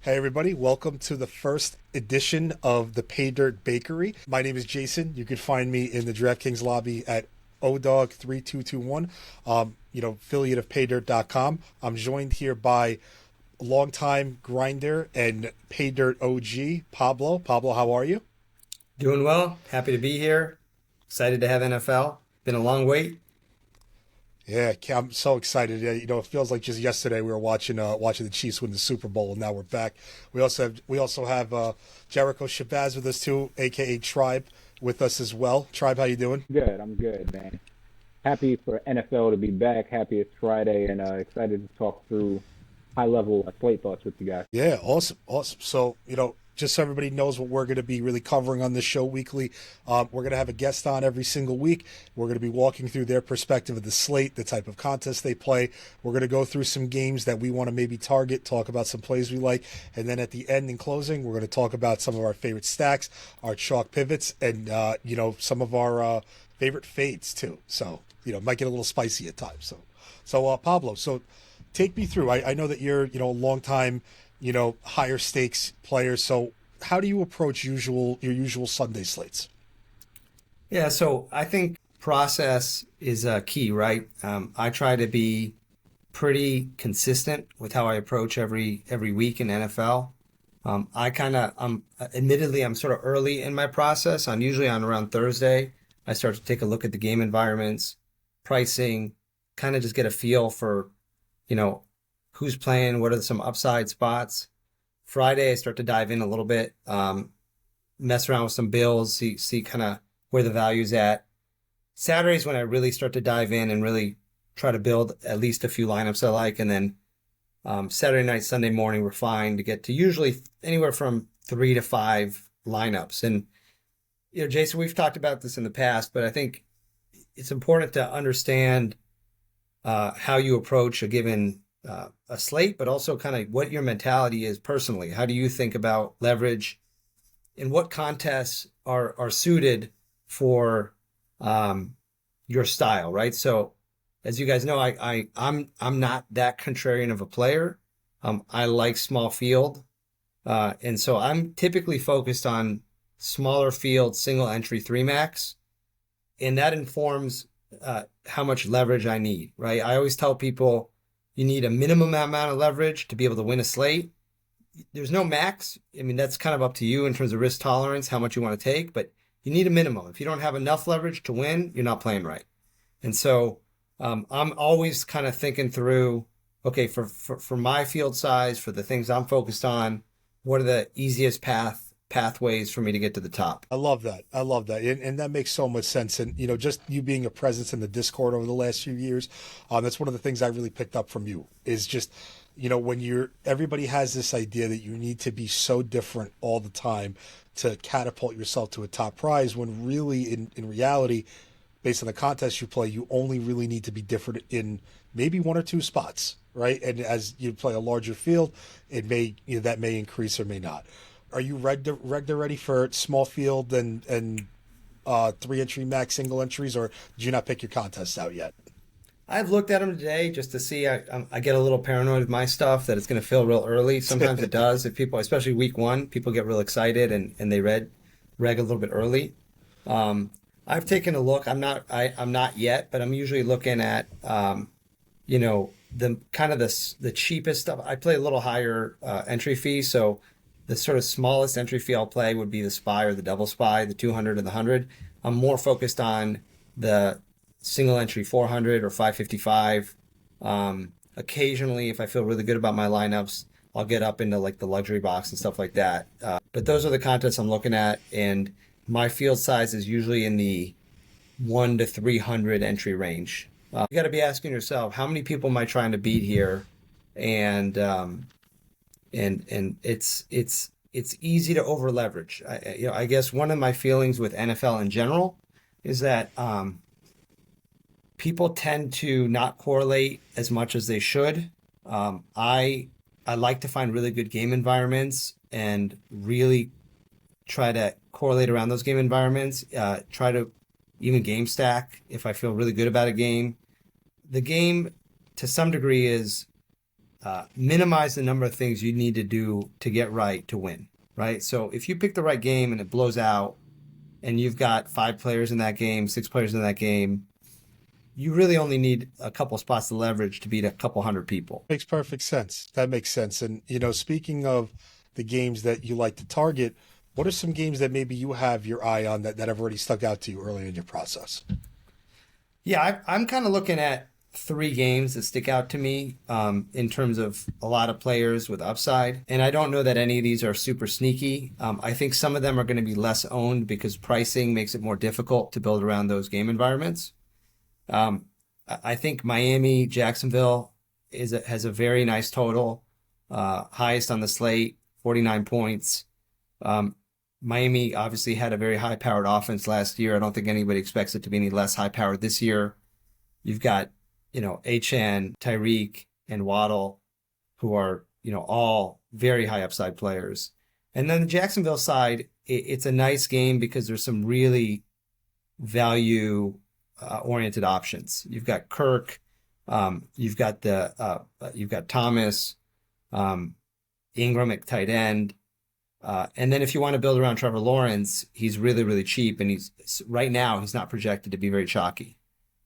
Hey everybody, welcome to the first edition of the Paydirt Bakery. My name is Jason. You can find me in the DraftKings lobby at ODog3221, affiliate of Paydirt.com. I'm joined here by longtime grinder and Paydirt OG, Pablo. Pablo, how are you? Doing well. Happy to be here. Excited to have NFL. Been a long wait. Yeah, I'm so excited. Yeah, it feels like just yesterday we were watching the Chiefs win the Super Bowl, and now we're back. We also have Jericho Shabazz with us too, aka Tribe, with us as well. Tribe, how you doing? Good. I'm good, man. Happy for NFL to be back. Happy it's Friday, and excited to talk through high level slate thoughts with you guys. Yeah, awesome, awesome. So, just so everybody knows what we're going to be really covering on this show weekly, we're going to have a guest on every single week. We're going to be walking through their perspective of the slate, the type of contest they play. We're going to go through some games that we want to maybe target, talk about some plays we like, and then at the end, in closing, we're going to talk about some of our favorite stacks, our chalk pivots, and some of our favorite fades too. So, it might get a little spicy at times. So, Pablo, take me through. I know that you're, a long time, higher stakes player. So how do you approach your usual Sunday slates? Yeah, so I think process is key, right? I try to be pretty consistent with how I approach every week in NFL. Admittedly, I'm sort of early in my process. I'm usually on around Thursday. I start to take a look at the game environments, pricing, kind of just get a feel for, you know, who's playing, what are some upside spots. Friday, I start to dive in a little bit, mess around with some bills, see kind of where the value's at. Saturday's when I really start to dive in and really try to build at least a few lineups I like. And then Saturday night, Sunday morning, we're fine to get to usually anywhere from 3 to 5 lineups. And, Jason, we've talked about this in the past, but I think it's important to understand how you approach a given a slate, but also kind of what your mentality is personally. How do you think about leverage, and what contests are suited for your style, right? So, as you guys know, I'm not that contrarian of a player. I like small field, and so I'm typically focused on smaller field, single entry three max, and that informs how much leverage I need, right? I always tell people you need a minimum amount of leverage to be able to win a slate. There's no max. I mean, that's kind of up to you in terms of risk tolerance, how much you want to take, but you need a minimum. If you don't have enough leverage to win, you're not playing right. And so I'm always kind of thinking through, okay, for my field size, for the things I'm focused on, what are the easiest pathways for me to get to the top? I love that. I love that. And that makes so much sense. And, just you being a presence in the Discord over the last few years, that's one of the things I really picked up from you is just, when everybody has this idea that you need to be so different all the time to catapult yourself to a top prize, when really in reality, based on the contest you play, you only really need to be different in maybe one or two spots, right? And as you play a larger field, that may increase or may not. Are you regged already for small field and 3 entry max single entries, or did you not pick your contests out yet? I've looked at them today just to see. I get a little paranoid with my stuff that it's going to fill real early. Sometimes it does. If people, especially week one, people get real excited and they reg a little bit early. I've taken a look. I'm not yet, but I'm usually looking at the kind of the cheapest stuff. I play a little higher entry fee, so the sort of smallest entry fee I'll play would be the spy or the double spy, the 200 and the 100. I'm more focused on the single entry 400 or 555. Occasionally, if I feel really good about my lineups, I'll get up into like the luxury box and stuff like that. But those are the contests I'm looking at, and my field size is usually in the 1 to 300 entry range. You got to be asking yourself, how many people am I trying to beat here? And it's easy to over leverage. I guess one of my feelings with NFL in general is that people tend to not correlate as much as they should. I like to find really good game environments and really try to correlate around those game environments. Try to even game stack if I feel really good about a game. The game, to some degree, is minimize the number of things you need to do to get right to win, right? So if you pick the right game and it blows out and you've got 5 players in that game, 6 players in that game, you really only need a couple spots to leverage to beat a couple hundred people. Makes perfect sense. That makes sense. And, speaking of the games that you like to target, what are some games that maybe you have your eye on that have already stuck out to you early in your process? Yeah, I'm kind of looking at 3 games that stick out to me in terms of a lot of players with upside. And I don't know that any of these are super sneaky. I think some of them are going to be less owned because pricing makes it more difficult to build around those game environments. I think Miami, Jacksonville has a very nice total, highest on the slate, 49 points. Miami obviously had a very high-powered offense last year. I don't think anybody expects it to be any less high-powered this year. You've got, Achane, Tyreek, and Waddle, who are, all very high upside players. And then the Jacksonville side, it's a nice game because there's some really value oriented options. You've got Kirk, you've got Thomas, Ingram at tight end. And then if you want to build around Trevor Lawrence, he's really, really cheap. And right now he's not projected to be very chalky.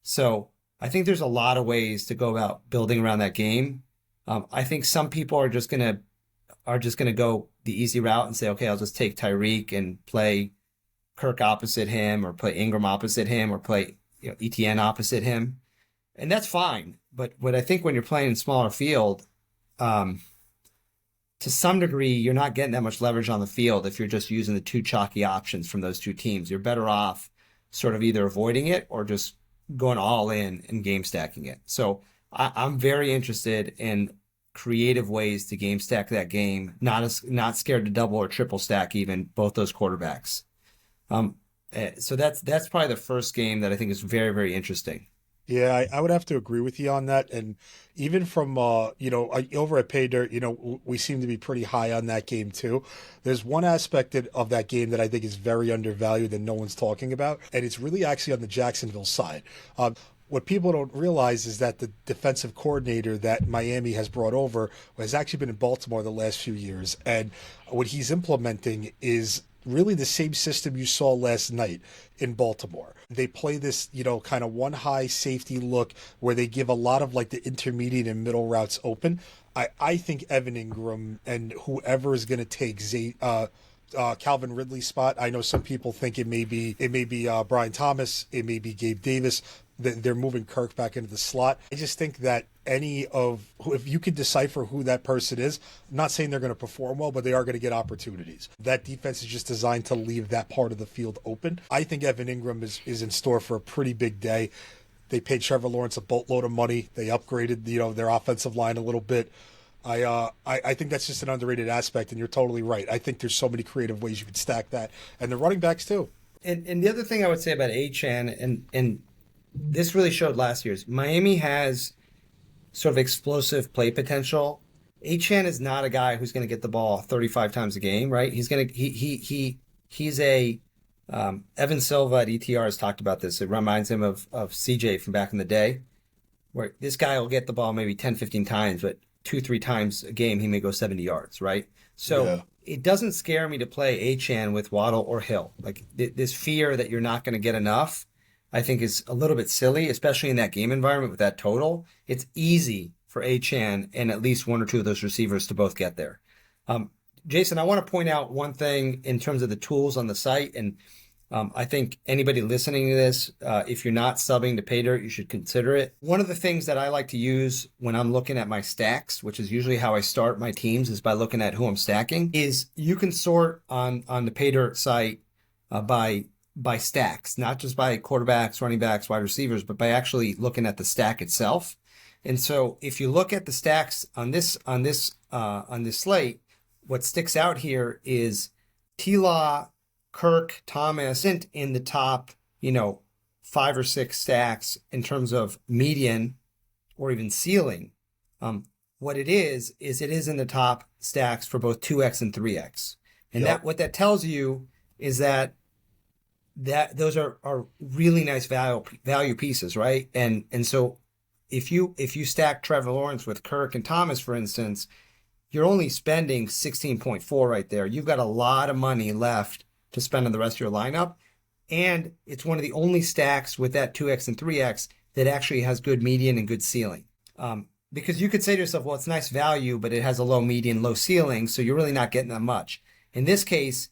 So I think there's a lot of ways to go about building around that game. I think some people are just gonna go the easy route and say, okay, I'll just take Tyreek and play Kirk opposite him, or play Ingram opposite him, or play ETN opposite him. And that's fine. But what I think when you're playing in smaller field, to some degree, you're not getting that much leverage on the field if you're just using the 2 chalky options from those 2 teams. You're better off sort of either avoiding it or just going all in and game stacking it. So I'm very interested in creative ways to game stack that game, not scared to double or triple stack even both those quarterbacks. So that's probably the first game that I think is very, very interesting. Yeah, I would have to agree with you on that. And even from, over at Paydirt, we seem to be pretty high on that game too. There's one aspect of that game that I think is very undervalued and no one's talking about, and it's really actually on the Jacksonville side. What people don't realize is that the defensive coordinator that Miami has brought over has actually been in Baltimore the last few years. And what he's implementing is really the same system you saw last night in Baltimore. They play this, kind of one high safety look where they give a lot of like the intermediate and middle routes open. I think Evan Ingram and whoever is going to take Calvin Ridley's spot. I know some people think it may be Brian Thomas, it may be Gabe Davis. They're moving Kirk back into the slot. I just think that if you can decipher who that person is, I'm not saying they're going to perform well, but they are going to get opportunities. That defense is just designed to leave that part of the field open. I think Evan Ingram is in store for a pretty big day. They paid Trevor Lawrence a boatload of money. They upgraded, their offensive line a little bit. I think that's just an underrated aspect, and you're totally right. I think there's so many creative ways you could stack that, and the running backs too. And the other thing I would say about Achane, and this really showed last year's, Miami has sort of explosive play potential. Achane is not a guy who's going to get the ball 35 times a game, right? He's a Evan Silva at ETR has talked about this. It reminds him of CJ from back in the day, where this guy will get the ball maybe 10, 15 times, but 2-3 times a game he may go 70 yards, right? So It doesn't scare me to play Achane with Waddle or Hill. Like this fear that you're not going to get enough, I think is a little bit silly, especially in that game environment with that total. It's easy for Achane and at least 1 or 2 of those receivers to both get there. Jason, I want to point out one thing in terms of the tools on the site. And I think anybody listening to this, if you're not subbing to Paydirt, you should consider it. One of the things that I like to use when I'm looking at my stacks, which is usually how I start my teams, is by looking at who I'm stacking, is you can sort on the Paydirt site by stacks, not just by quarterbacks, running backs, wide receivers, but by actually looking at the stack itself. And so if you look at the stacks on this slate, what sticks out here is T-Law, Kirk, Thomas in the top, 5 or 6 stacks in terms of median or even ceiling. What it is it is in the top stacks for both 2x and 3x. And what that tells you is that those are really nice value pieces, right? And so if you stack Trevor Lawrence with Kirk and Thomas, for instance, you're only spending 16.4 right there. You've got a lot of money left to spend on the rest of your lineup. And it's one of the only stacks with that 2x and 3x that actually has good median and good ceiling. Because you could say to yourself, well, it's nice value, but it has a low median, low ceiling, so you're really not getting that much. In this case,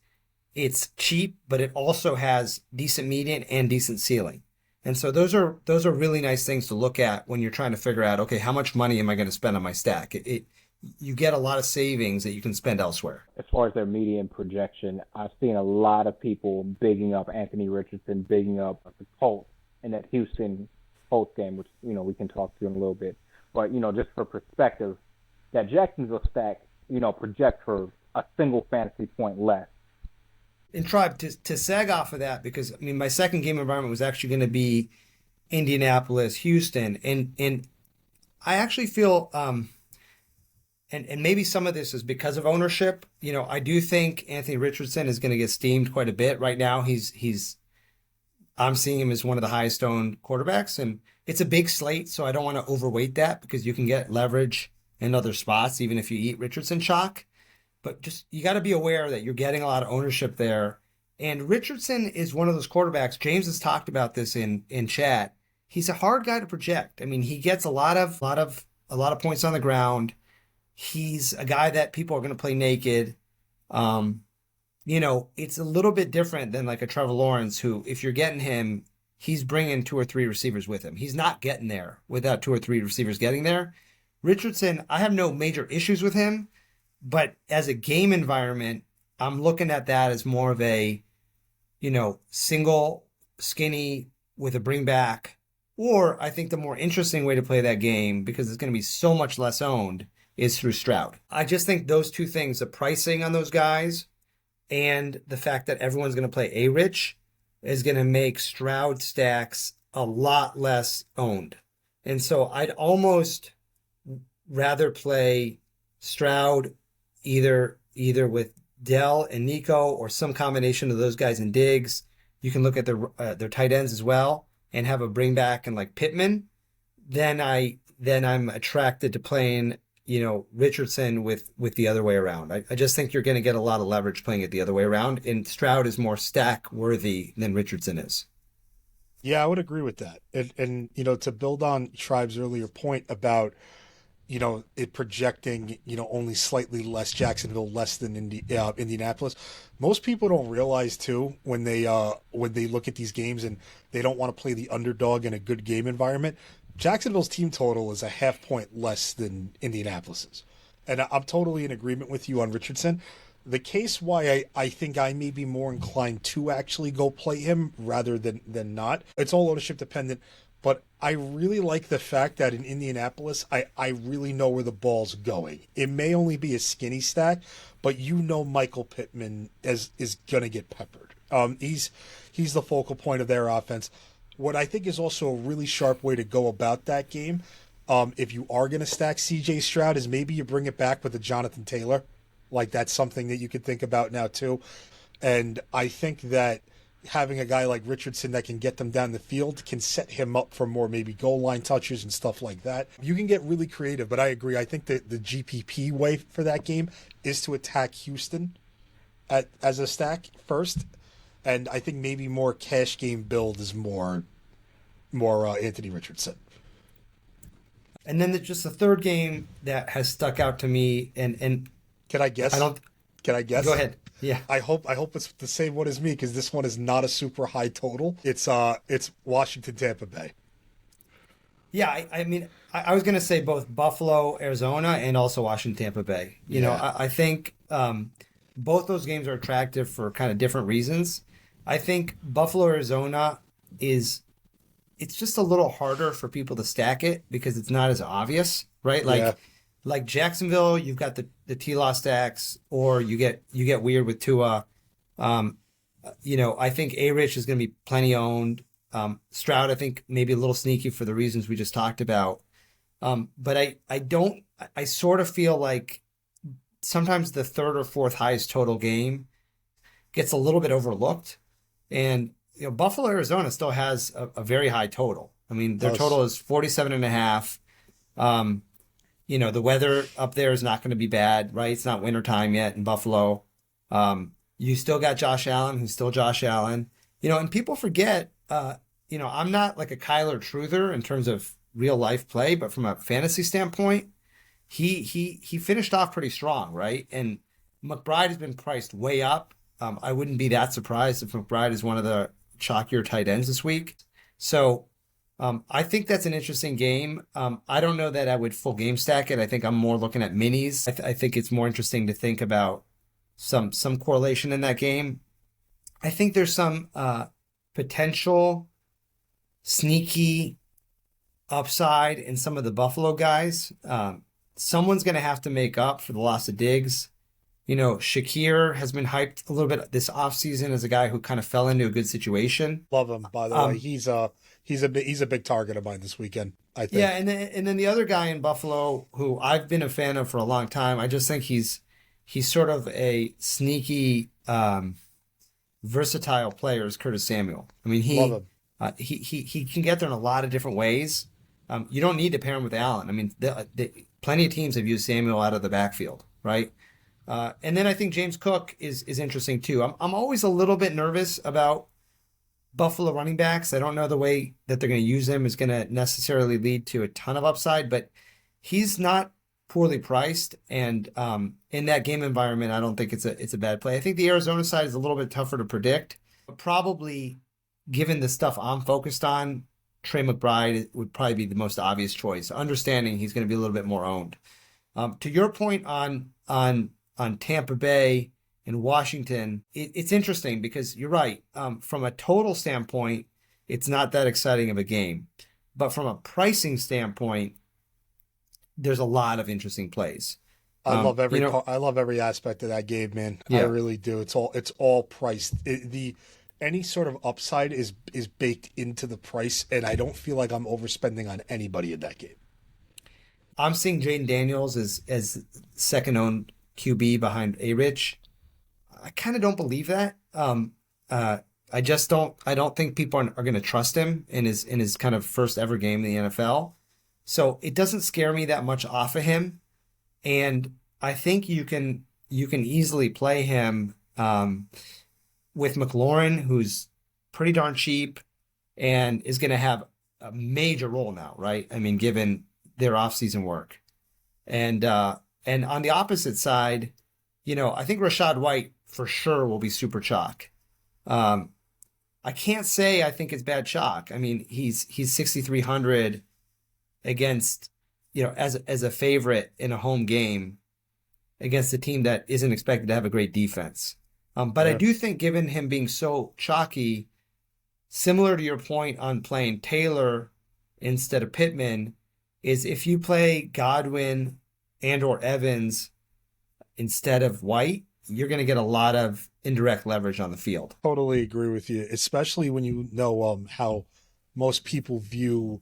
it's cheap, but it also has decent median and decent ceiling. And so those are really nice things to look at when you're trying to figure out, okay, how much money am I going to spend on my stack? You get a lot of savings that you can spend elsewhere. As far as their median projection, I've seen a lot of people bigging up Anthony Richardson, bigging up the Colts in that Houston Colts game, which, we can talk to in a little bit. But, just for perspective, that Jacksonville stack, project for a single fantasy point less. And Tribe, to sag off of that, because, my second game environment was actually going to be Indianapolis, Houston. And I actually feel, and maybe some of this is because of ownership. I do think Anthony Richardson is going to get steamed quite a bit. Right now, I'm seeing him as one of the highest owned quarterbacks. And it's a big slate, so I don't want to overweight that because you can get leverage in other spots, even if you eat Richardson chalk. But just, you got to be aware that you're getting a lot of ownership there. And Richardson is one of those quarterbacks. James has talked about this in chat. He's a hard guy to project. He gets a lot of points on the ground. He's a guy that people are going to play naked. It's a little bit different than like a Trevor Lawrence, who, if you're getting him, he's bringing 2 or 3 receivers with him. He's not getting there without 2 or 3 receivers getting there. Richardson, I have no major issues with him, but as a game environment, I'm looking at that as more of a, single, skinny with a bring back. Or I think the more interesting way to play that game, because it's going to be so much less owned, is through Stroud. I just think those two things, the pricing on those guys and the fact that everyone's going to play A-Rich, is going to make Stroud stacks a lot less owned. And so I'd almost rather play Stroud either with Dell and Nico or some combination of those guys in Diggs. You can look at their tight ends as well and have a bring back and like Pittman. Then I'm attracted to playing, Richardson with the other way around. I just think you're going to get a lot of leverage playing it the other way around, and Stroud is more stack worthy than Richardson is. Yeah, I would agree with that. And to build on Tribe's earlier point about, it projecting, only slightly less Jacksonville, less than Indianapolis. Most people don't realize too, when they look at these games and they don't want to play the underdog in a good game environment, Jacksonville's team total is a half point less than Indianapolis's. And I'm totally in agreement with you on Richardson. The case why I think I may be more inclined to actually go play him rather than not, it's all ownership dependent. But I really like the fact that in Indianapolis, I really know where the ball's going. It may only be a skinny stack, but Michael Pittman is going to get peppered. He's the focal point of their offense. What I think is also a really sharp way to go about that game, if you are going to stack C.J. Stroud, is maybe you bring it back with a Jonathan Taylor. Like, that's something that you could think about now too. And I think that having a guy like Richardson that can get them down the field can set him up for more maybe goal line touches and stuff like that. You can get really creative, but I agree. I think that the GPP way for that game is to attack Houston as a stack first. And I think maybe more cash game build is more Anthony Richardson. And then just the third game that has stuck out to me, and can I guess? Can I guess? Go ahead. Yeah. I hope it's the same one as me, because this one is not a super high total. It's Washington, Tampa Bay. Yeah, I was going to say both Buffalo, Arizona, and also Washington, Tampa Bay. I think both those games are attractive for kind of different reasons. I think Buffalo, Arizona it's just a little harder for people to stack it because it's not as obvious, right? Like Jacksonville, you've got the T-Law stacks, or you get weird with Tua. I think A-Rich is going to be plenty owned. Stroud, I think maybe a little sneaky for the reasons we just talked about. But I sort of feel like sometimes the third or fourth highest total game gets a little bit overlooked. And Buffalo, Arizona still has a very high total. I mean, their Us. total is 47.5. The weather up there is not going to be bad, right? It's not wintertime yet in Buffalo. You still got Josh Allen, who's still Josh Allen. And people forget, I'm not like a Kyler truther in terms of real life play, but from a fantasy standpoint, he finished off pretty strong, right? And McBride has been priced way up. I wouldn't be that surprised if McBride is one of the chalkier tight ends this week. So I think that's an interesting game. I don't know that I would full game stack it. I think I'm more looking at minis. I think it's more interesting to think about some correlation in that game. I think there's some potential sneaky upside in some of the Buffalo guys. Someone's going to have to make up for the loss of Diggs. Shakir has been hyped a little bit this offseason as a guy who kind of fell into a good situation. Love him, by the way. He's a big target of mine this weekend, I think. Yeah, and then the other guy in Buffalo who I've been a fan of for a long time, I just think he's sort of a sneaky versatile player is Curtis Samuel. I mean, he can get there in a lot of different ways. You don't need to pair him with Allen. I mean, plenty of teams have used Samuel out of the backfield, right? And then I think James Cook is interesting too. I'm always a little bit nervous about Buffalo running backs. I don't know the way that they're going to use him is going to necessarily lead to a ton of upside, but he's not poorly priced. And in that game environment, I don't think it's a bad play. I think the Arizona side is a little bit tougher to predict, but probably given the stuff I'm focused on, Trey McBride would probably be the most obvious choice, understanding he's going to be a little bit more owned. To your point on Tampa Bay and Washington, it's interesting because you're right. From a total standpoint, it's not that exciting of a game. But from a pricing standpoint, there's a lot of interesting plays. I love every aspect of that game, man. Yeah. I really do. It's all priced. Any sort of upside is baked into the price, and I don't feel like I'm overspending on anybody in that game. I'm seeing Jaden Daniels as second owned QB behind A-Rich. I kind of don't believe that. I just don't. I don't think people are going to trust him in his kind of first ever game in the NFL. So it doesn't scare me that much off of him, and I think you can easily play him with McLaurin, who's pretty darn cheap and is going to have a major role now, right? I mean, given their offseason work, and on the opposite side, I think Rachaad White for sure will be super chalk. I can't say I think it's bad chalk. I mean, he's 6,300 against, as a favorite in a home game against a team that isn't expected to have a great defense. But I do think given him being so chalky, similar to your point on playing Taylor instead of Pittman, is if you play Godwin and or Evans instead of White, you're going to get a lot of indirect leverage on the field. Totally agree with you, especially when you know how most people view,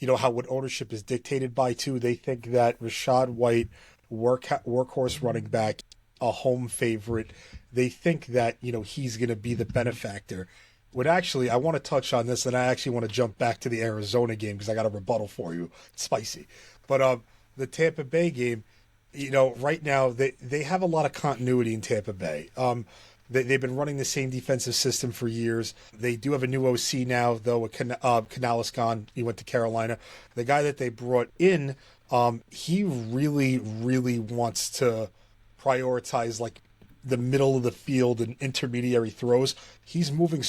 how what ownership is dictated by too. They think that Rachaad White, workhorse running back, a home favorite, they think that, he's going to be the benefactor. When actually, I want to touch on this, and I actually want to jump back to the Arizona game because I got a rebuttal for you. It's spicy. But the Tampa Bay game, right now, they have a lot of continuity in Tampa Bay. They've been running the same defensive system for years. They do have a new OC now, though, with Canales gone. He went to Carolina. The guy that they brought in, he really, really wants to prioritize, like, the middle of the field and intermediary throws. He's moving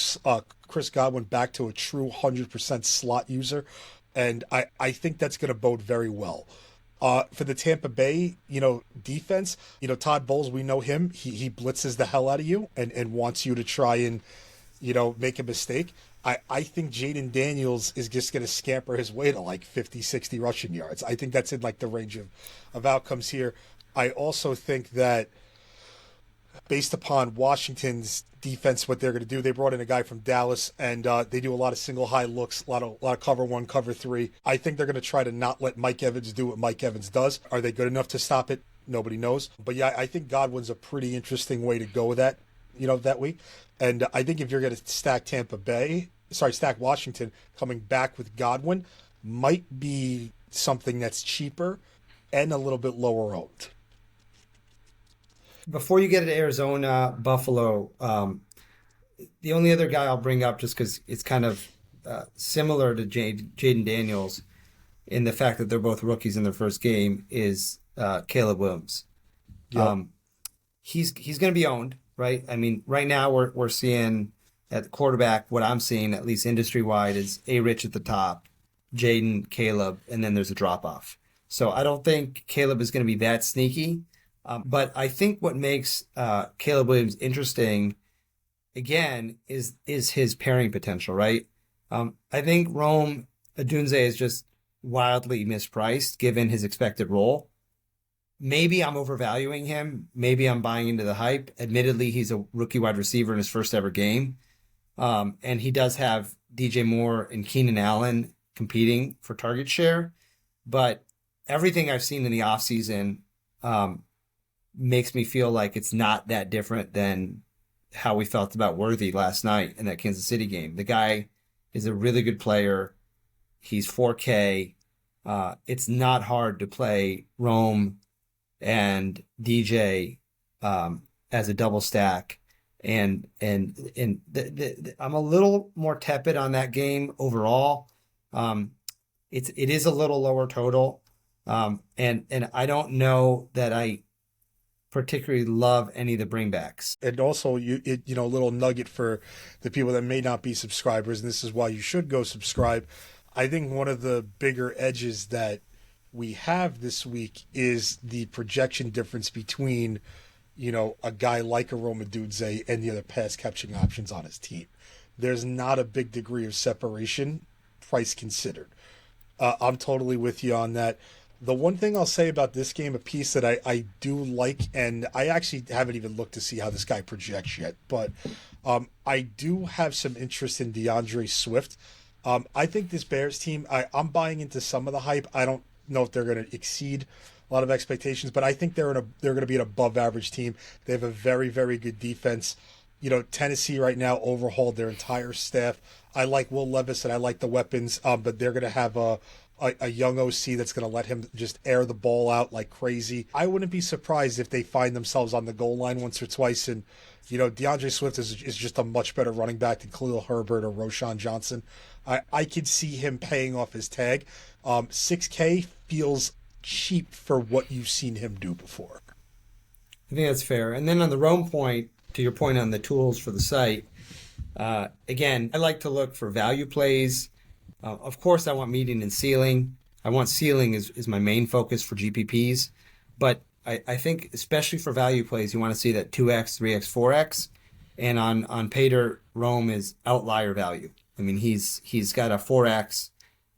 Chris Godwin back to a true 100% slot user, and I think that's going to bode very well. For the Tampa Bay, defense, Todd Bowles, we know him. He blitzes the hell out of you and wants you to try and, make a mistake. I think Jaden Daniels is just going to scamper his way to like 50, 60 rushing yards. I think that's in like the range of outcomes here. I also think that based upon Washington's defense, what they're going to do, they brought in a guy from Dallas, and they do a lot of single high looks, a lot of cover one, cover three. I think they're going to try to not let Mike Evans do what Mike Evans does. Are they good enough to stop it? Nobody knows. But yeah, I think Godwin's a pretty interesting way to go with that, that week. And I think if you're going to stack Tampa Bay, Stack Washington coming back with Godwin might be something that's cheaper and a little bit lower owned. Before you get to Arizona, Buffalo, the only other guy I'll bring up, just because it's kind of similar to Jaden Daniels in the fact that they're both rookies in their first game, is Caleb Williams. Yep. He's going to be owned, right? I mean, right now we're seeing at the quarterback, what I'm seeing, at least industry wide, is Rich at the top, Jaden, Caleb, and then there's a drop off. So I don't think Caleb is going to be that sneaky. But I think what makes Caleb Williams interesting, again, is his pairing potential, right? I think Rome Odunze is just wildly mispriced given his expected role. Maybe I'm overvaluing him. Maybe I'm buying into the hype. Admittedly, he's a rookie wide receiver in his first ever game. And he does have DJ Moore and Keenan Allen competing for target share. But everything I've seen in the offseason makes me feel like it's not that different than how we felt about Worthy last night in that Kansas City game. The guy is a really good player. He's 4K. It's not hard to play Rome and DJ as a double stack. And I'm a little more tepid on that game overall. It is a little lower total. And I don't know that I particularly love any of the bringbacks. And also, a little nugget for the people that may not be subscribers, and this is why you should go subscribe. I think one of the bigger edges that we have this week is the projection difference between, a guy like a Rome Odunze and the other pass catching options on his team. There's not a big degree of separation, price considered. I'm totally with you on that. The one thing I'll say about this game, a piece that I do like, and I actually haven't even looked to see how this guy projects yet, but I do have some interest in DeAndre Swift. I think this Bears team, I'm buying into some of the hype. I don't know if they're going to exceed a lot of expectations, but I think they're going to be an above average team. They have a very, very good defense. Tennessee right now overhauled their entire staff. I like Will Levis and I like the weapons, but they're going to have a young OC that's going to let him just air the ball out like crazy. I wouldn't be surprised if they find themselves on the goal line once or twice. And, DeAndre Swift is just a much better running back than Khalil Herbert or Roshan Johnson. I could see him paying off his tag. 6K feels cheap for what you've seen him do before. I think that's fair. And then on the Rome point, to your point on the tools for the site, again, I like to look for value plays. Of course, I want median and ceiling. I want ceiling is my main focus for GPPs. But I think, especially for value plays, you want to see that 2x, 3x, 4x. And on Paydirt, Rome is outlier value. I mean, he's got a 4x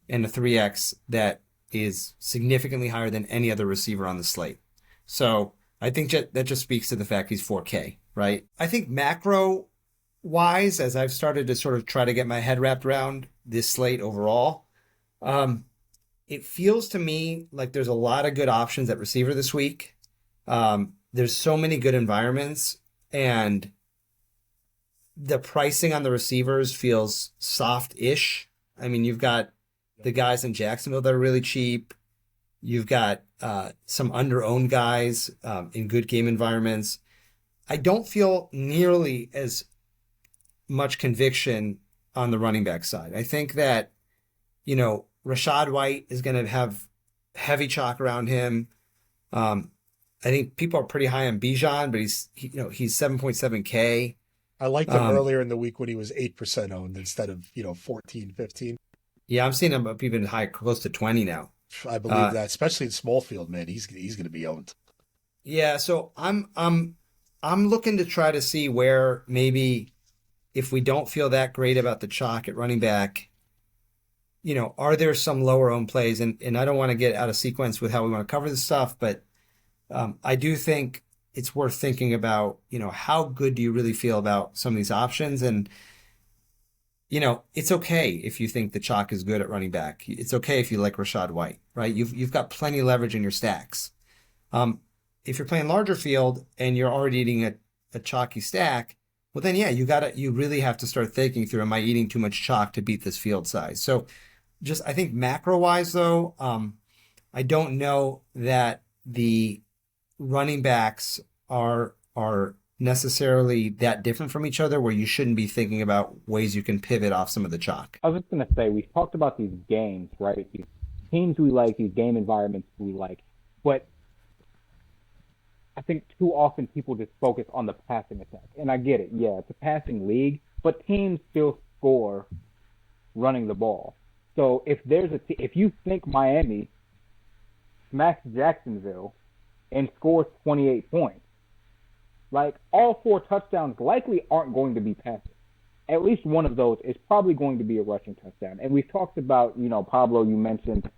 and a 3x that is significantly higher than any other receiver on the slate. So I think that just speaks to the fact he's 4K, right? I think macro wise, as I've started to sort of try to get my head wrapped around this slate overall, it feels to me like there's a lot of good options at receiver this week. There's so many good environments, and the pricing on the receivers feels soft-ish. I mean, you've got the guys in Jacksonville that are really cheap. You've got some under-owned guys in good game environments. I don't feel nearly as much conviction on the running back side. I think that, Rachaad White is going to have heavy chalk around him. I think people are pretty high on Bijan, but he's 7.7K. I liked him earlier in the week when he was 8% owned instead of, 14, 15. Yeah, I'm seeing him up even high, close to 20 now. I believe that, especially in small field, man. He's going to be owned. Yeah, so I'm looking to try to see where maybe if we don't feel that great about the chalk at running back, are there some lower owned plays? And I don't want to get out of sequence with how we want to cover this stuff, but I do think it's worth thinking about, how good do you really feel about some of these options? And, it's okay if you think the chalk is good at running back. It's okay if you like Rachaad White, right? You've got plenty of leverage in your stacks. If you're playing larger field and you're already eating a chalky stack, well then yeah, you really have to start thinking through, am I eating too much chalk to beat this field size? So just I think macro wise though, I don't know that the running backs are necessarily that different from each other where you shouldn't be thinking about ways you can pivot off some of the chalk. I was just going to say, we've talked about these games, right? These teams we like, these game environments we like. But I think too often people just focus on the passing attack. And I get it. Yeah, it's a passing league, but teams still score running the ball. So if you think Miami smacks Jacksonville and scores 28 points, like all 4 touchdowns likely aren't going to be passing. At least one of those is probably going to be a rushing touchdown. And we've talked about, Pablo, you mentioned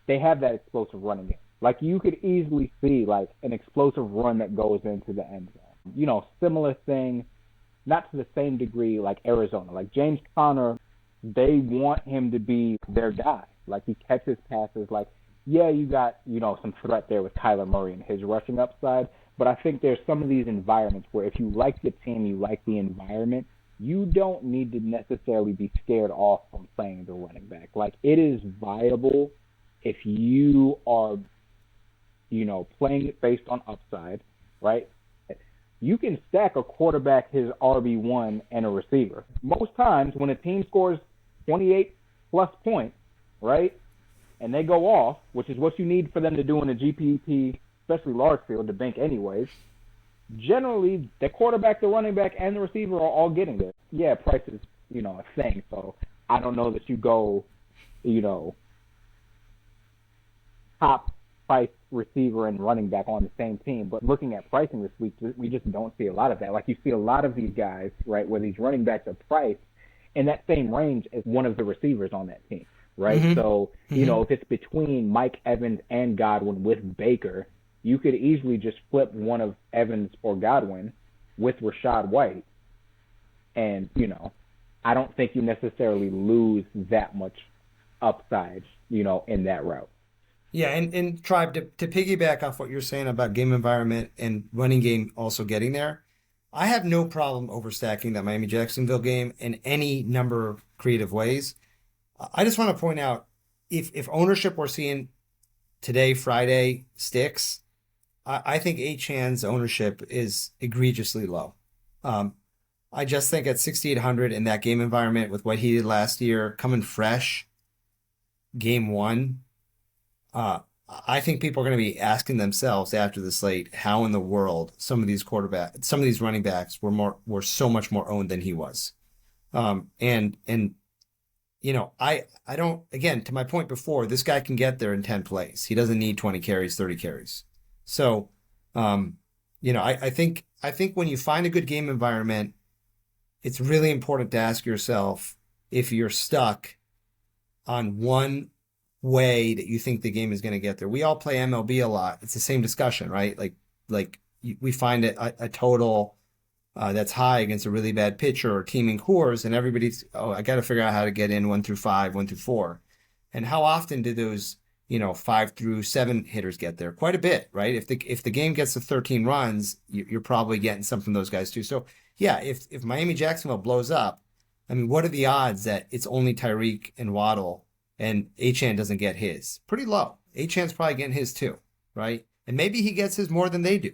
they have that explosive running game. Like you could easily see like an explosive run that goes into the end zone. Similar thing, not to the same degree like Arizona. Like James Conner, they want him to be their guy. Like he catches passes. Like, yeah, you got, some threat there with Kyler Murray and his rushing upside. But I think there's some of these environments where if you like the team, you like the environment, you don't need to necessarily be scared off from playing the running back. Like it is viable if you are, playing it based on upside, right? You can stack a quarterback, his RB1, and a receiver. Most times when a team scores 28 plus points, right, and they go off, which is what you need for them to do in a GPP, especially large field, to bank anyways, generally the quarterback, the running back, and the receiver are all getting there. Yeah, price is, a thing. So I don't know that you go, top price receiver and running back on the same team. But looking at pricing this week, we just don't see a lot of that. Like you see a lot of these guys, right, where these running backs are priced in that same range as one of the receivers on that team, right? Mm-hmm. So, if it's between Mike Evans and Godwin with Baker, you could easily just flip one of Evans or Godwin with Rachaad White. And, I don't think you necessarily lose that much upside, in that route. Yeah, and Tribe, to piggyback off what you're saying about game environment and running game also getting there, I have no problem overstacking that Miami-Jacksonville game in any number of creative ways. I just want to point out, if ownership we're seeing today, Friday, sticks, I think Achan's ownership is egregiously low. I just think at 6,800 in that game environment with what he did last year, coming fresh, game 1, I think people are going to be asking themselves after the slate, how in the world some of these running backs were so much more owned than he was. I don't, again, to my point before, this guy can get there in 10 plays. He doesn't need 20 carries, 30 carries. So, I think when you find a good game environment, it's really important to ask yourself if you're stuck on one way that you think the game is going to get there. We all play MLB a lot. It's the same discussion, right? Like we find a total that's high against a really bad pitcher or team in cores, and everybody's, I got to figure out how to get in 1 through 5, 1 through 4. And how often do those 5 through 7 hitters get there? Quite a bit, right? If the game gets to 13 runs, you're probably getting some from those guys too. So yeah, if Miami Jacksonville blows up, I mean, what are the odds that it's only Tyreek and Waddle and Achan doesn't get his? Pretty low. Achan's probably getting his too, right? And maybe he gets his more than they do.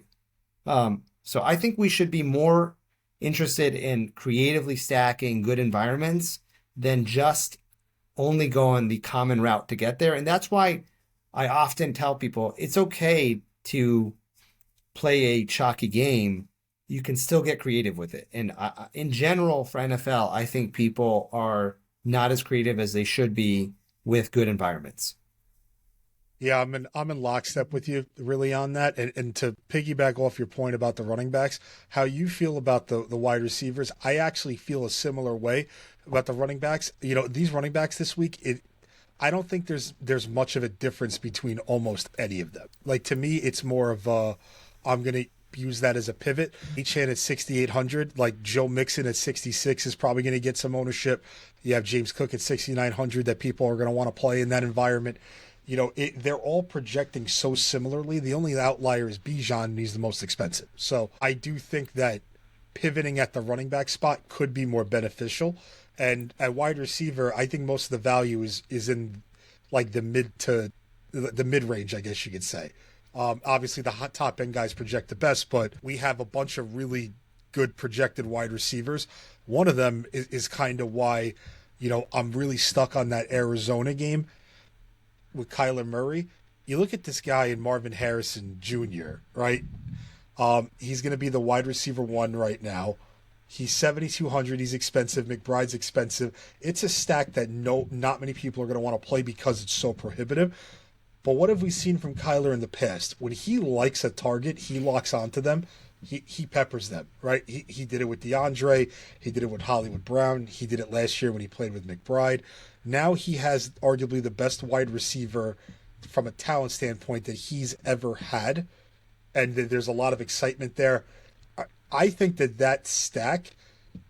So I think we should be more interested in creatively stacking good environments than just only going the common route to get there. And that's why I often tell people it's okay to play a chalky game. You can still get creative with it. And in general, for NFL, I think people are not as creative as they should be with good environments. Yeah, I'm in lockstep with you really on that. And to piggyback off your point about the running backs, how you feel about the wide receivers, I actually feel a similar way about the running backs. These running backs this week, I don't think there's much of a difference between almost any of them. Like to me, it's more of I'm gonna use that as a pivot. Achan at 6,800, like Joe Mixon at 66 is probably going to get some ownership. You have James Cook at 6,900 that people are going to want to play in that environment. They're all projecting so similarly. The only outlier is Bijan, and he's the most expensive. So I do think that pivoting at the running back spot could be more beneficial. And at wide receiver, I think most of the value is in like the mid range, I guess you could say. Obviously, the hot top end guys project the best, but we have a bunch of really good projected wide receivers. One of them is kind of why, I'm really stuck on that Arizona game with Kyler Murray. You look at this guy in Marvin Harrison Jr., right? He's going to be the wide receiver 1 right now. He's 7,200. He's expensive. McBride's expensive. It's a stack that not many people are going to want to play because it's so prohibitive. But what have we seen from Kyler in the past? When he likes a target, he locks onto them. He peppers them, right? He did it with DeAndre. He did it with Hollywood Brown. He did it last year when he played with McBride. Now he has arguably the best wide receiver from a talent standpoint that he's ever had. And there's a lot of excitement there. I think that stack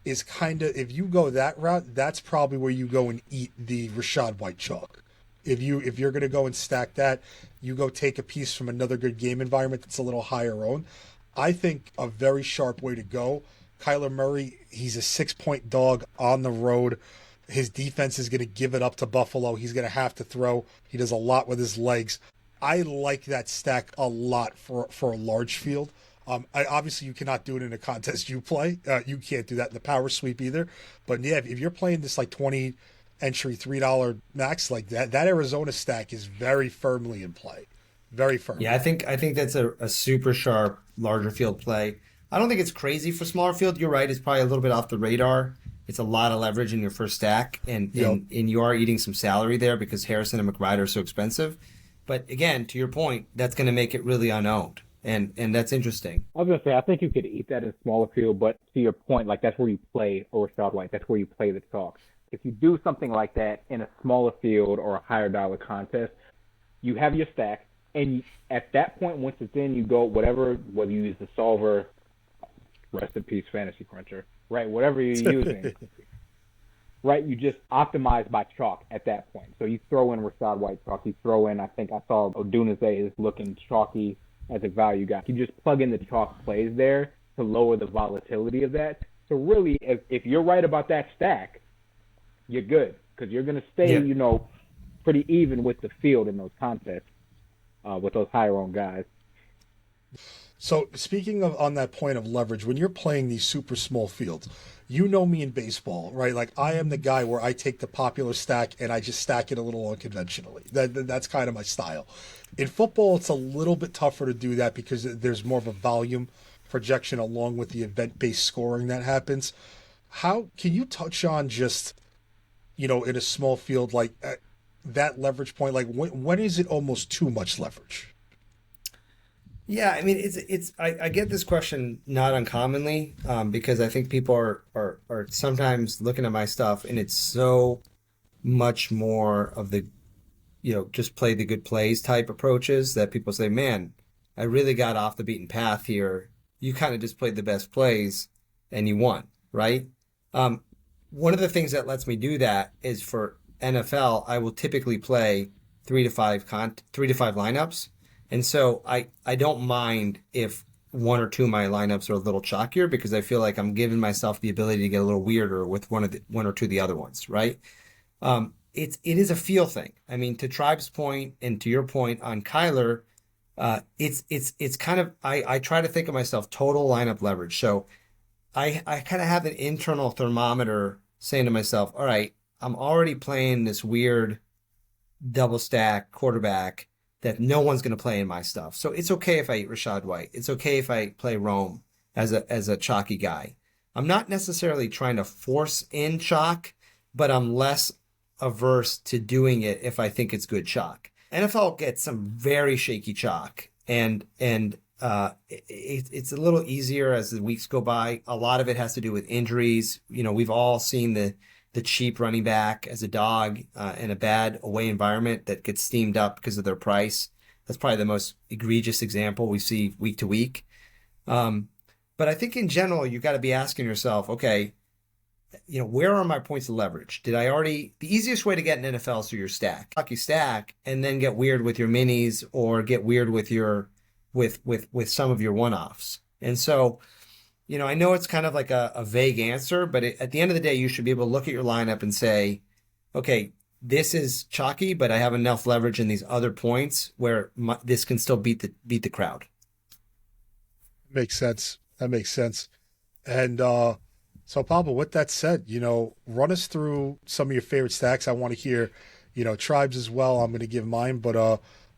is kind of, if you go that route, that's probably where you go and eat the Rachaad White chalk. If you're going to go and stack that, you go take a piece from another good game environment that's a little higher owned. I think a very sharp way to go. Kyler Murray, he's a 6-point dog on the road. His defense is going to give it up to Buffalo. He's going to have to throw. He does a lot with his legs. I like that stack a lot for a large field. Obviously, you cannot do it in a contest you play. You can't do that in the power sweep either. But yeah, if you're playing this like 20 entry $3 max like that Arizona stack is very firmly in play. Very firm. Yeah, I think that's a super sharp larger field play. I don't think it's crazy for smaller field. You're right. It's probably a little bit off the radar. It's a lot of leverage in your first stack, and you are eating some salary there because Harrison and McBride are so expensive. But again, to your point, that's going to make it really unowned, and that's interesting. I was going to say, I think you could eat that in smaller field, but to your point, like that's where you play Rachaad White. That's where you play the chalk. If you do something like that in a smaller field or a higher dollar contest, you have your stack. And at that point, once it's in, you go whether you use the solver, rest in peace, Fantasy Cruncher, right? Whatever you're using, right? You just optimize by chalk at that point. So you throw in Rachaad White chalk. You throw in, I think I saw Odunze is looking chalky as a value guy. You just plug in the chalk plays there to lower the volatility of that. So really, if you're right about that stack, you're good because you're going to stay, pretty even with the field in those contests. With those higher owned guys. So speaking of on that point of leverage, when you're playing these super small fields, you know me in baseball, right? Like I am the guy where I take the popular stack and I just stack it a little unconventionally. That's kind of my style. In football, it's a little bit tougher to do that because there's more of a volume projection along with the event-based scoring that happens. How can you touch on just, in a small field like that leverage point, like when is it almost too much leverage? Yeah, I mean, I get this question not uncommonly because I think people are sometimes looking at my stuff and it's so much more of the, just play the good plays type approaches that people say, man, I really got off the beaten path here. You kind of just played the best plays and you won, right? One of the things that lets me do that is for NFL, I will typically play 3 to 5 lineups. And so I don't mind if 1 or 2 of my lineups are a little chalkier because I feel like I'm giving myself the ability to get a little weirder with one or two of the other ones, right? It is a feel thing. I mean, to Tribe's point and to your point on Kyler, it's kind of I try to think of myself total lineup leverage. So I kind of have an internal thermometer saying to myself, all right, I'm already playing this weird double stack quarterback that no one's going to play in my stuff. So it's okay if I eat Rachaad White. It's okay if I play Rome as a chalky guy. I'm not necessarily trying to force in chalk, but I'm less averse to doing it if I think it's good chalk. NFL gets some very shaky chalk, and it's a little easier as the weeks go by. A lot of it has to do with injuries. We've all seen the cheap running back as a dog in a bad away environment that gets steamed up because of their price. That's probably the most egregious example we see week to week. But I think in general, you got to be asking yourself, okay, where are my points of leverage? The easiest way to get an NFL is through your stack. You stack and then get weird with your minis or get weird with your, with some of your one-offs. And so, I know it's kind of like a vague answer, but at the end of the day, you should be able to look at your lineup and say, okay, this is chalky, but I have enough leverage in these other points where this can still beat the crowd. Makes sense. That makes sense. And so, Pablo, with that said, run us through some of your favorite stacks. I want to hear, tribes as well. I'm going to give mine, but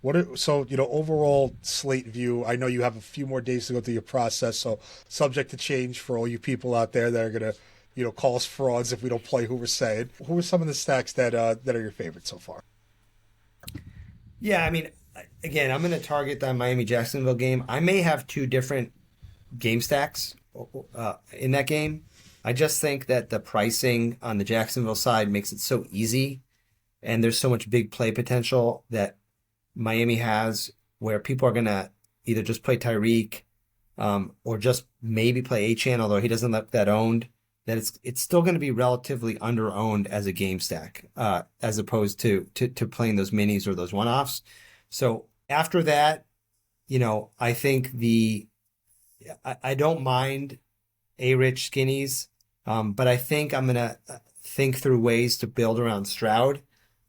overall slate view. I know you have a few more days to go through your process, so subject to change for all you people out there that are going to, call us frauds if we don't play who we're saying. Who are some of the stacks that are your favorite so far? Yeah, I mean, again, I'm going to target that Miami-Jacksonville game. I may have two different game stacks in that game. I just think that the pricing on the Jacksonville side makes it so easy, and there's so much big play potential that Miami has, where people are going to either just play Tyreek or just maybe play Achane, although he doesn't look that owned, that it's still going to be relatively under-owned as a game stack as opposed to playing those minis or those one-offs. So after that, I think I don't mind A-Rich skinnies, but I think I'm going to think through ways to build around Stroud.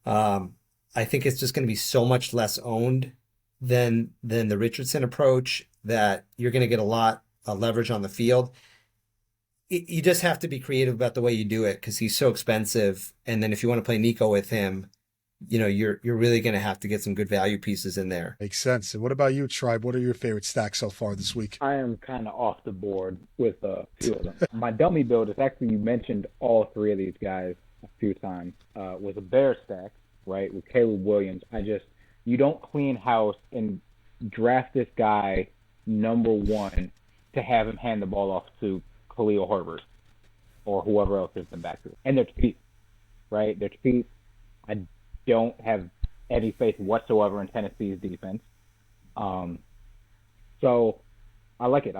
I think it's just going to be so much less owned than the Richardson approach that you're going to get a lot of leverage on the field. You just have to be creative about the way you do it because he's so expensive. And then if you want to play Nico with him, you're really going to have to get some good value pieces in there. Makes sense. And what about you, Tribe? What are your favorite stacks so far this week? I am kind of off the board with a few of them. My dummy build is actually, you mentioned all three of these guys a few times, was a bear stack, right, with Caleb Williams. You don't clean house and draft this guy number one to have him hand the ball off to Khalil Herbert or whoever else is in the backfield. And they're cheap, right? They're cheap. I don't have any faith whatsoever in Tennessee's defense. So I like it.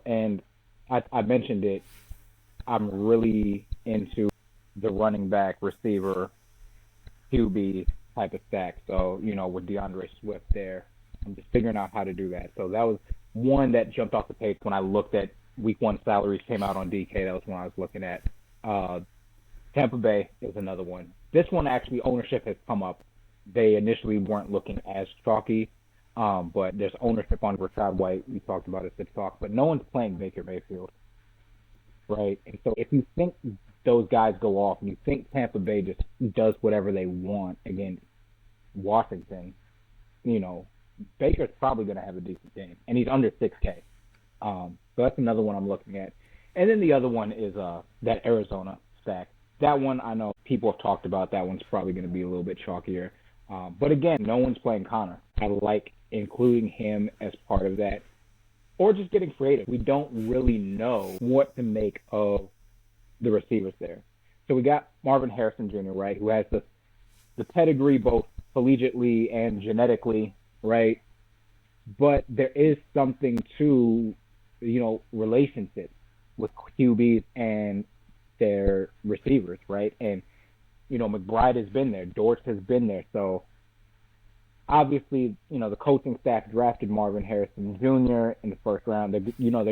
And I mentioned it. I'm really into the running back, receiver, QB type of stack. So, with DeAndre Swift there, I'm just figuring out how to do that. So that was one that jumped off the page when I looked at week one salaries came out on DK. That was when I was looking at. Tampa Bay is another one. This one actually ownership has come up. They initially weren't looking as chalky, but there's ownership on Rachaad White. We talked about it at talk, but no one's playing Baker Mayfield, right? And so if you think those guys go off and you think Tampa Bay just does whatever they want against Washington, Baker's probably going to have a decent game, and he's under 6K. So that's another one I'm looking at. And then the other one is that Arizona stack. That one, I know people have talked about. That one's probably going to be a little bit chalkier. But again, no one's playing Connor. I like including him as part of that, or just getting creative. We don't really know what to make of the receivers there. So we got Marvin Harrison Jr., right, who has the pedigree both collegiately and genetically, right? But there is something to, relationships with QBs and their receivers, right? And, McBride has been there. Dortch has been there. So, obviously, the coaching staff drafted Marvin Harrison Jr. in the first round. They're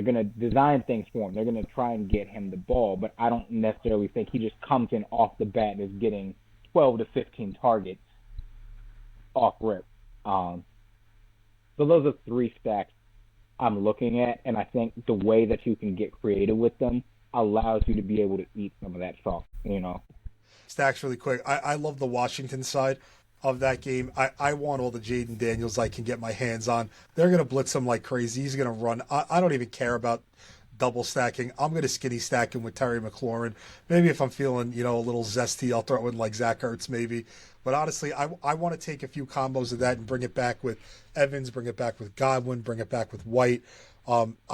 going to design things for him. They're going to try and get him the ball. But I don't necessarily think he just comes in off the bat and is getting 12 to 15 targets off rip. So those are three stacks I'm looking at, and I think the way that you can get creative with them allows you to be able to eat some of that chalk, Stacks really quick. I love the Washington side of that game. I want all the Jaden Daniels I can get my hands on. They're going to blitz him like crazy. He's going to run. I don't even care about double stacking. I'm going to skinny stack him with Terry McLaurin. Maybe if I'm feeling, a little zesty, I'll throw in like Zach Ertz maybe. But honestly, I want to take a few combos of that and bring it back with Evans, bring it back with Godwin, bring it back with White.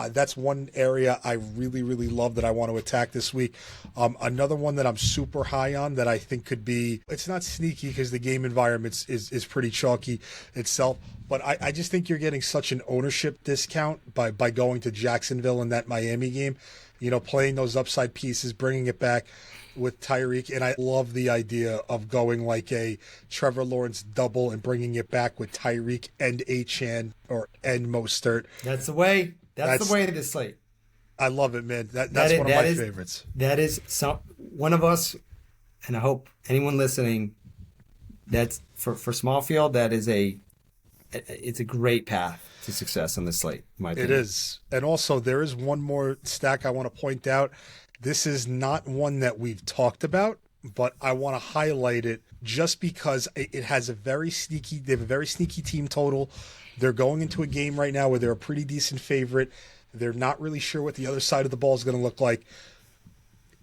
That's one area I really, really love that I want to attack this week. Another one that I'm super high on that I think could be, it's not sneaky because the game environment is pretty chalky itself, but I just think you're getting such an ownership discount by going to Jacksonville in that Miami game, playing those upside pieces, bringing it back with Tyreek, and I love the idea of going like a Trevor Lawrence double and bringing it back with Tyreek and Achane and Mostert. That's the way. That's the way to slate. I love it, man. That's one of my favorites. That is one of us, and I hope anyone listening, that's for small field, it's a great path to success on the slate, in my opinion. It is. And also, there is one more stack I want to point out. This is not one that we've talked about, but I want to highlight it just because it has they have a very sneaky team total. They're going into a game right now where they're a pretty decent favorite. They're not really sure what the other side of the ball is going to look like.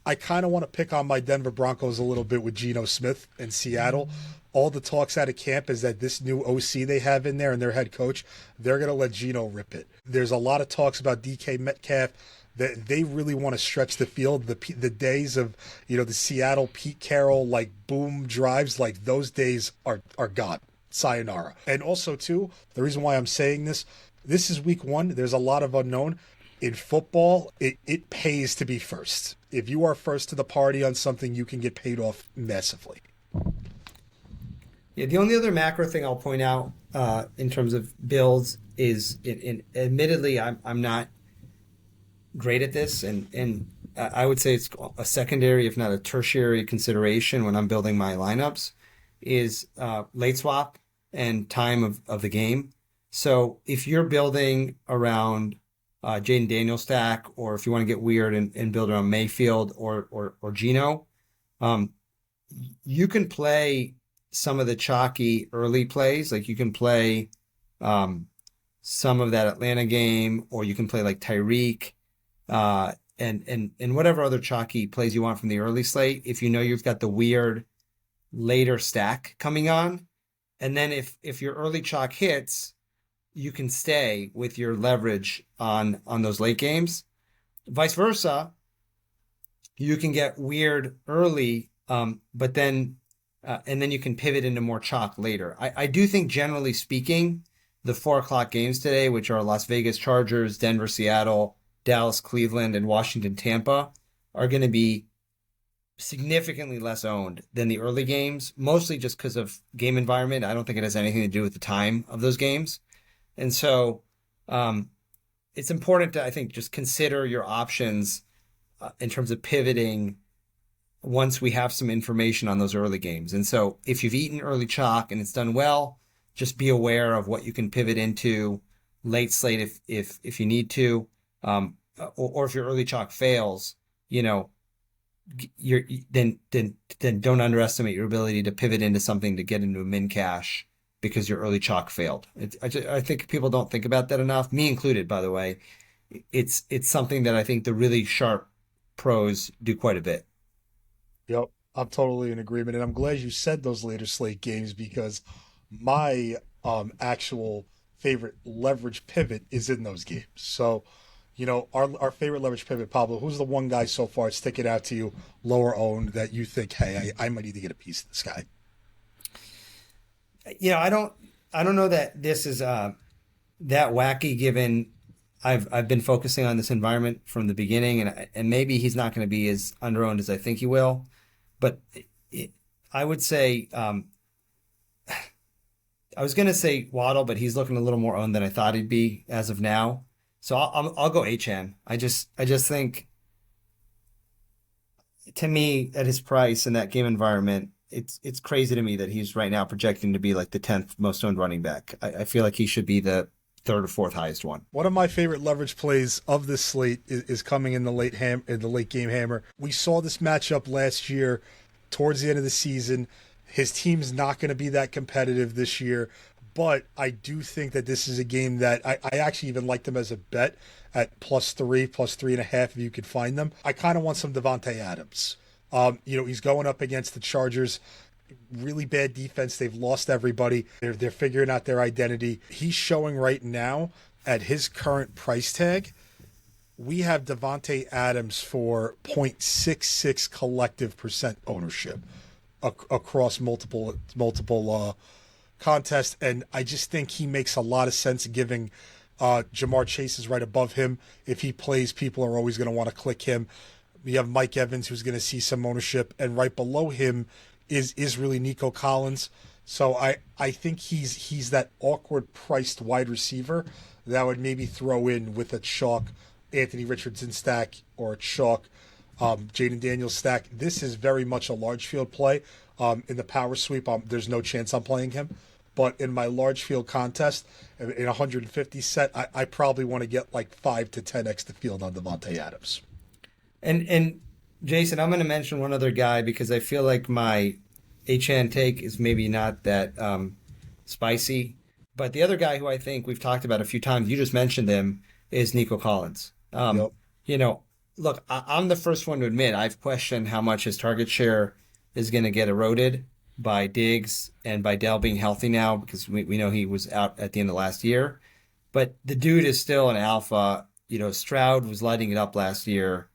I kind of want to pick on my Denver Broncos a little bit with Geno Smith in Seattle. All the talks out of camp is that this new OC they have in there and their head coach, they're going to let Geno rip it. There's a lot of talks about DK Metcalf, that they really want to stretch the field. The days of, the Seattle Pete Carroll, like, boom drives, like, those days are gone. Sayonara. And also, too, the reason why I'm saying this is week 1. There's a lot of unknown. In football, it pays to be first. If you are first to the party on something, you can get paid off massively. Yeah, the only other macro thing I'll point out in terms of builds is, admittedly, I'm not great at this, and I would say it's a secondary, if not a tertiary consideration when I'm building my lineups, is late swap and time of the game. So if you're building around Jaden Daniels stack, or if you want to get weird and build around Mayfield or Geno, you can play some of the chalky early plays. Like you can play some of that Atlanta game, or you can play like Tyreek, and whatever other chalky plays you want from the early slate, if you know you've got the weird later stack coming on. And then if your early chalk hits, you can stay with your leverage on those late games. Vice versa, you can get weird early, but then and then you can pivot into more chalk later. I do think, generally speaking, the 4:00 games today, which are Las Vegas Chargers, Denver, Seattle, Dallas, Cleveland, and Washington, Tampa, are going to be significantly less owned than the early games, mostly just because of game environment. I don't think it has anything to do with the time of those games. And so it's important to, I think, just consider your options in terms of pivoting once we have some information on those early games. And so if you've eaten early chalk and it's done well, just be aware of what you can pivot into late slate if you need to, or if your early chalk fails, then don't underestimate your ability to pivot into something to get into a min cash because your early chalk failed. I think people don't think about that enough, me included, by the way. It's something that I think the really sharp pros do quite a bit. Yep, I'm totally in agreement, and I'm glad you said those later slate games, because my actual favorite leverage pivot is in those games. So, our favorite leverage pivot, Pablo, who's the one guy so far sticking out to you, lower owned, that you think, hey, I might need to get a piece of this guy? I don't know that this is that wacky, given I've been focusing on this environment from the beginning, and maybe he's not going to be as under-owned as I think he will. But I would say I was going to say Waddle, but he's looking a little more owned than I thought he'd be as of now. So I'll go Achane. I just think, to me, at his price in that game environment, it's crazy to me that he's right now projecting to be like the 10th most owned running back. I feel like he should be the 3rd or 4th highest one. One of my favorite leverage plays of this slate is coming in the late game hammer. We saw this matchup last year towards the end of the season. His team's not going to be that competitive this year, but I do think that this is a game that I actually even like them as a bet at +3, +3.5 if you could find them. I kind of want some Devontae Adams. He's going up against the Chargers. Really bad defense. They've lost everybody. They're figuring out their identity. He's showing right now at his current price tag, we have Devontae Adams for 0.66 collective percent ownership across multiple contests. And I just think he makes a lot of sense, giving Jamar Chase is right above him. If he plays, people are always going to want to click him. We have Mike Evans, who's going to see some ownership, and right below him is really Nico Collins. So I think he's that awkward priced wide receiver that I would maybe throw in with a chalk Anthony Richardson stack or a chalk Jaden Daniels stack. This is very much a large field play. In the power sweep, there's no chance I'm playing him. But in my large field contest, in 150 set, I probably want to get like 5 to 10x the field on Devontae Adams. And Jason, I'm going to mention one other guy because I feel like my HN take is maybe not that spicy. But the other guy who I think we've talked about a few times, you just mentioned him, is Nico Collins. Yep. You know, look, I'm the first one to admit I've questioned how much his target share is going to get eroded by Diggs and by Dell being healthy now, because we know he was out at the end of last year. But the dude is still an alpha. You know, Stroud was lighting it up last year.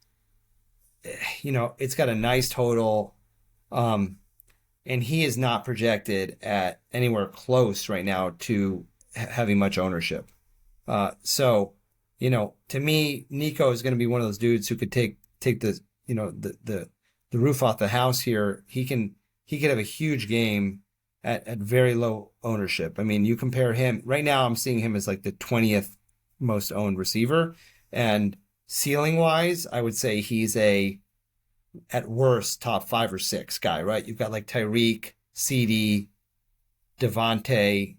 You know, it's got a nice total. And he is not projected at anywhere close right now to having much ownership. So, you know, to me, Nico is going to be one of those dudes who could take the, you know, the roof off the house here. He could have a huge game at very low ownership. I mean, you compare him right now, I'm seeing him as like the 20th most owned receiver, and ceiling wise, I would say he's at worst top 5 or 6 guy, right? You've got like Tyreek, CD, Devontae,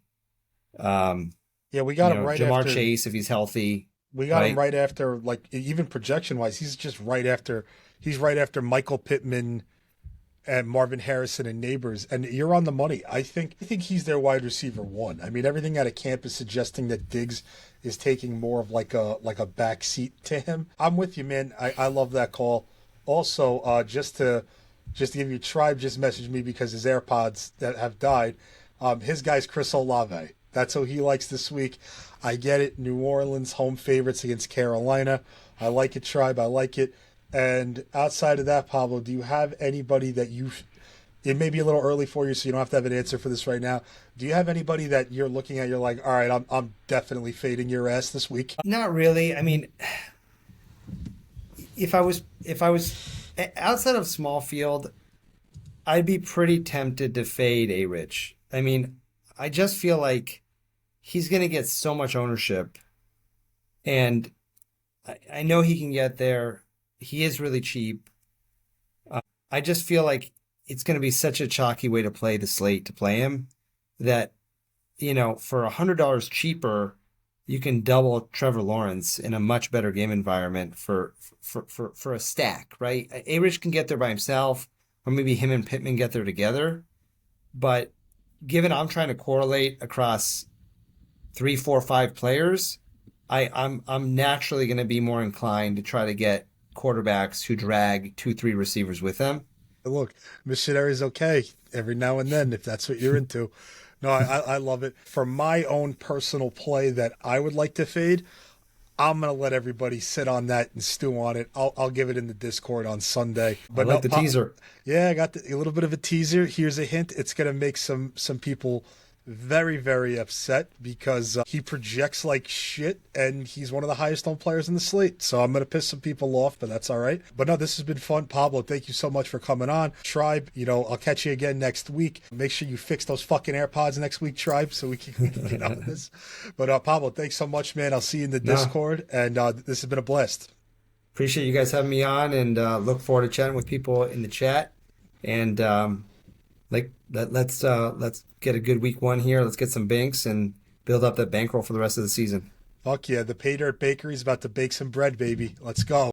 yeah, we got him right Jamar after Chase if he's healthy. We got him right after, like, even projection wise, he's just right after. He's right after Michael Pittman and Marvin Harrison and Neighbors, and you're on the money. I think he's their wide receiver 1. I mean, everything out of camp is suggesting that Diggs is taking more of like a back seat to him. I'm with you, man. I love that call. Also, just to give you, Tribe just messaged me because his AirPods that have died. His guy's Chris Olave. That's who he likes this week. I get it. New Orleans home favorites against Carolina. I like it, Tribe. I like it. And outside of that, Pablo, do you have anybody that it may be a little early for you, so you don't have to have an answer for this right now. Do you have anybody that you're looking at, you're like, all right, I'm definitely fading your ass this week? Not really. I mean, if I was outside of small field, I'd be pretty tempted to fade A-Rich. I mean, I just feel like he's going to get so much ownership, and I know he can get there. He is really cheap. I just feel like it's going to be such a chalky way to play the slate to play him that, you know, for $100 cheaper, you can double Trevor Lawrence in a much better game environment for a stack, right? A-Rich can get there by himself, or maybe him and Pittman get there together. But given I'm trying to correlate across 3, 4, 5 players, I'm naturally going to be more inclined to try to get quarterbacks who drag 2, 3 receivers with them. Look, missionary's okay every now and then if that's what you're into. No, I love it. For my own personal play that I would like to fade, I'm going to let everybody sit on that and stew on it. I'll give it in the Discord on Sunday. But I like the teaser. Yeah, I got a little bit of a teaser. Here's a hint. It's going to make some people very, very upset because he projects like shit and he's one of the highest owned players in the slate. So I'm going to piss some people off, but that's all right. But no, this has been fun. Pablo, thank you so much for coming on. Tribe, you know, I'll catch you again next week. Make sure you fix those fucking AirPods next week, Tribe, so we can get on this. But Pablo, thanks so much, man. I'll see you in the Discord, and this has been a blast. Appreciate you guys having me on, and look forward to chatting with people in the chat. And let's get a good week 1 here. Let's get some banks and build up that bankroll for the rest of the season. Fuck yeah, the Paydirt Bakery's about to bake some bread, baby. Let's go.